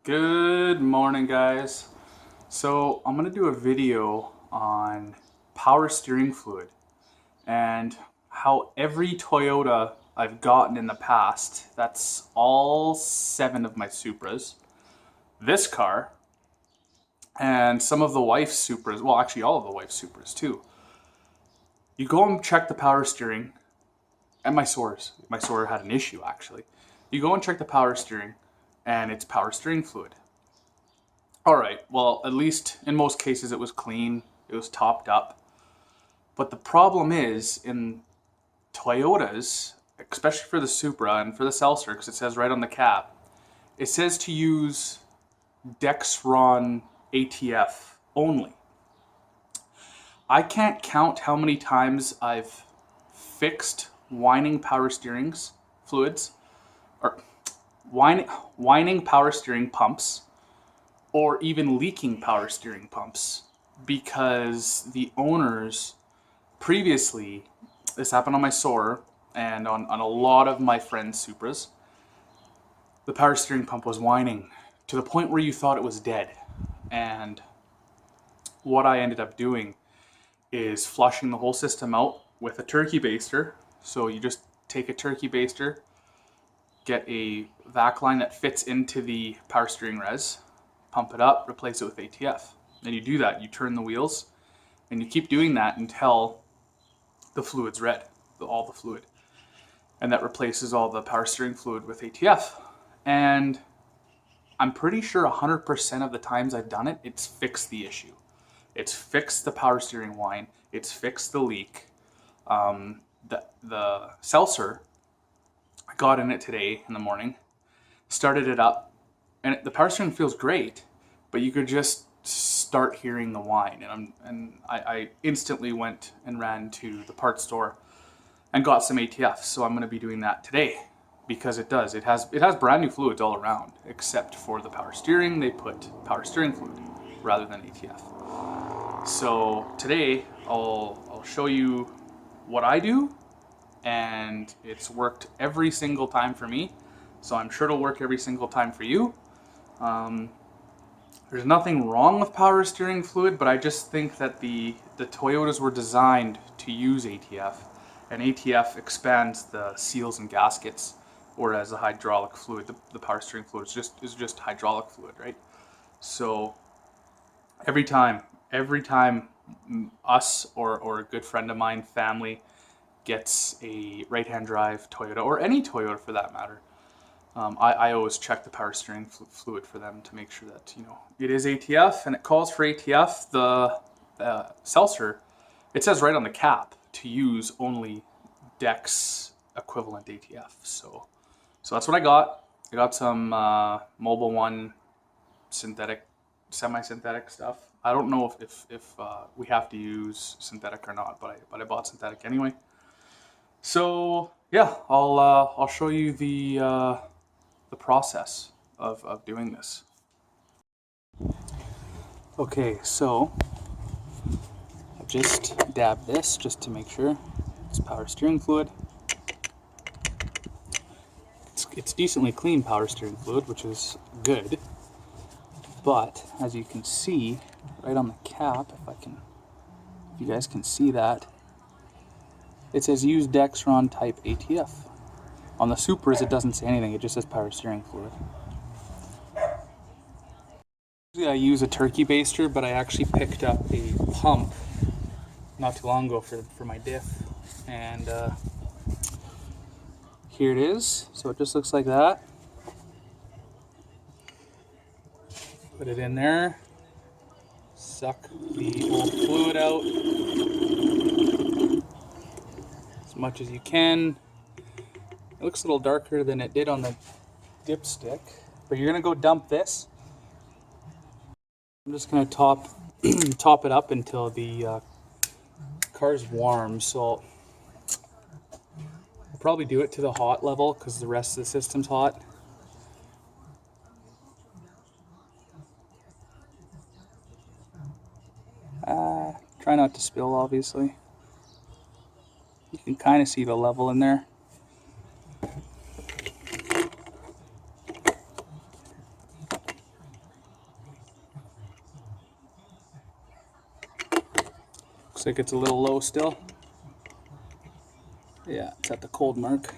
Good morning, guys. So I'm gonna do a video on power steering fluid and how every Toyota I've gotten in the past, that's all 7 of my Supras, this car, and some of the wife's Supras, well actually all of the wife's Supras too. You go and check the power steering, and my Soarer had an issue actually. You go and check the power steering and it's power steering fluid. All right, well, at least in most cases it was clean, it was topped up. But the problem is in Toyotas, especially for the Supra and for the Celsior, because it says right on the cap, it says to use Dexron ATF only. I can't count how many times I've fixed whining power steerings fluids, or whining power steering pumps, or even leaking power steering pumps, because the owners previously, this happened on my Soarer and on a lot of my friends' Supras, the power steering pump was whining to the point where you thought it was dead. And what I ended up doing is flushing the whole system out with a turkey baster. So you just take a turkey baster, get a vac line that fits into the power steering res, pump it up, replace it with ATF. Then you do that, you turn the wheels, and you keep doing that until the fluid's red, all the fluid. And that replaces all the power steering fluid with ATF. And I'm pretty sure 100% of the times I've done it, it's fixed the issue. It's fixed the power steering whine, it's fixed the leak. The celsior, I got in it today in the morning, started it up, and the power steering feels great, but you could just start hearing the whine. And I instantly went and ran to the parts store and got some ATF. So I'm going to be doing that today because it has brand new fluids all around, except for the power steering. They put power steering fluid rather than ATF. So today I'll show you what I do, and it's worked every single time for me. So I'm sure it'll work every single time for you. There's nothing wrong with power steering fluid, but I just think that the Toyotas were designed to use ATF, and ATF expands the seals and gaskets, whereas the hydraulic fluid, the power steering fluid is just hydraulic fluid, right? So every time us or a good friend of mine, family, gets a right-hand drive Toyota, or any Toyota for that matter, I always check the power steering fluid for them to make sure that, it is ATF, and it calls for ATF. The Celsior, it says right on the cap to use only Dex equivalent ATF. So that's what I got. I got some Mobile One synthetic, semi-synthetic stuff. I don't know if we have to use synthetic or not, but I bought synthetic anyway. So yeah, I'll show you the process of doing this. Okay, so I just dabbed this just to make sure it's power steering fluid. It's decently clean power steering fluid, which is good. But as you can see, right on the cap, if you guys can see that, it says use Dexron type ATF. On the Supras, it doesn't say anything. It just says power steering fluid. Usually I use a turkey baster, but I actually picked up a pump not too long ago for my diff. And here it is. So it just looks like that. Put it in there. Suck the old fluid out as much as you can. It looks a little darker than it did on the dipstick, but you're gonna go dump this. I'm just gonna top it up until the car's warm. So I'll probably do it to the hot level because the rest of the system's hot. Try not to spill, obviously. You can kind of see the level in there. Looks like it's a little low still. Yeah, it's at the cold mark.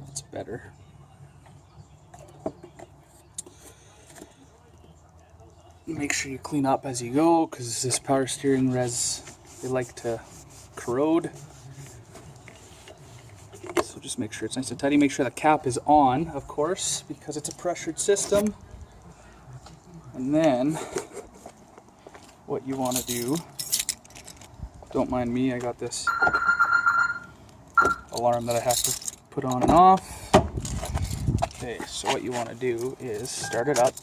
That's better. Make sure you clean up as you go, because this power steering res, they like to corrode. So just make sure it's nice and tidy. Make sure the cap is on, of course, because it's a pressured system. And then what you want to do, don't mind me, I got this alarm that I have to put on and off. Okay, so what you want to do is start it up.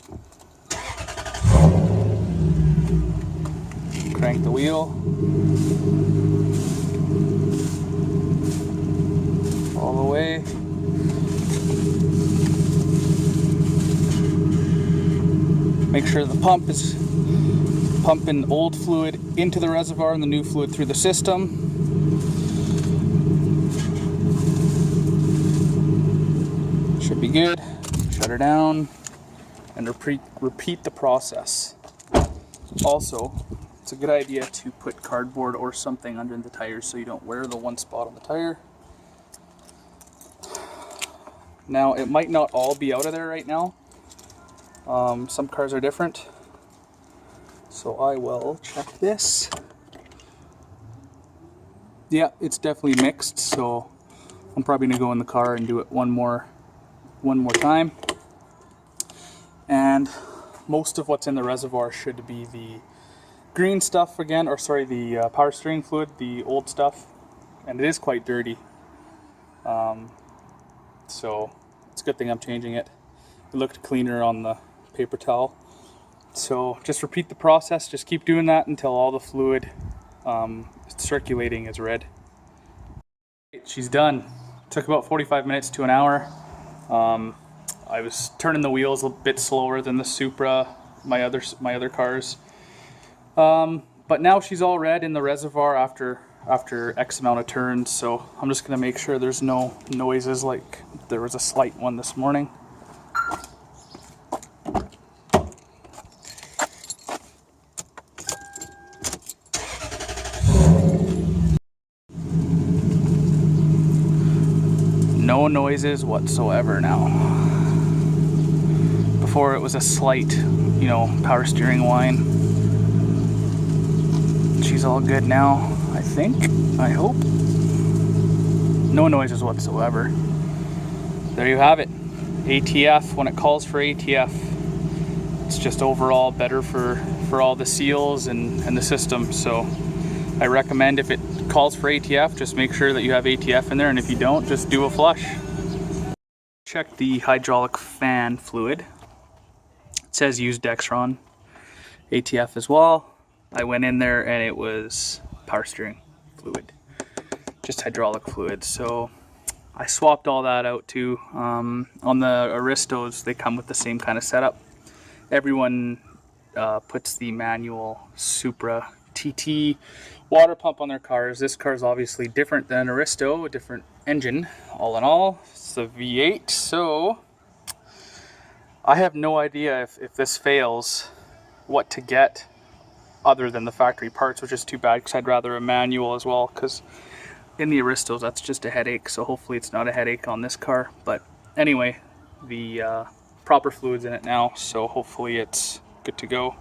Crank the wheel. All the way. Make sure the pump is pumping old fluid into the reservoir and the new fluid through the system. Should be good. Shut her down and repeat the process. Also, it's a good idea to put cardboard or something under the tires so you don't wear the one spot on the tire. Now, it might not all be out of there right now. Some cars are different. So I will check this. Yeah, it's definitely mixed, so I'm probably gonna go in the car and do it one more time. And most of what's in the reservoir should be the green stuff again, or sorry, the power steering fluid, the old stuff, and it is quite dirty. So it's a good thing I'm changing it. It looked cleaner on the paper towel. So just repeat the process. Just keep doing that until all the fluid circulating is red. She's done. Took about 45 minutes to an hour. I was turning the wheels a bit slower than the Supra, my other cars. But now she's all red in the reservoir after X amount of turns, so I'm just going to make sure there's no noises like there was a slight one this morning. No noises whatsoever now. Before it was a slight, power steering whine. She's all good now, I think, I hope. No noises whatsoever. There you have it. ATF, when it calls for ATF, it's just overall better for all the seals and the system. So I recommend, if it calls for ATF, just make sure that you have ATF in there, and if you don't, just do a flush. Check the hydraulic fan fluid. It says use Dexron ATF as well. I went in there and it was power steering fluid, just hydraulic fluid. So I swapped all that out too. On the Aristos, they come with the same kind of setup. Everyone puts the manual Supra TT water pump on their cars. This car is obviously different than Aristo, a different engine. All in all, it's a V8. So I have no idea if this fails, what to get other than the factory parts, which is too bad because I'd rather a manual as well, because in the Aristos that's just a headache. So hopefully it's not a headache on this car. But anyway, the proper fluid's in it now, so hopefully it's good to go.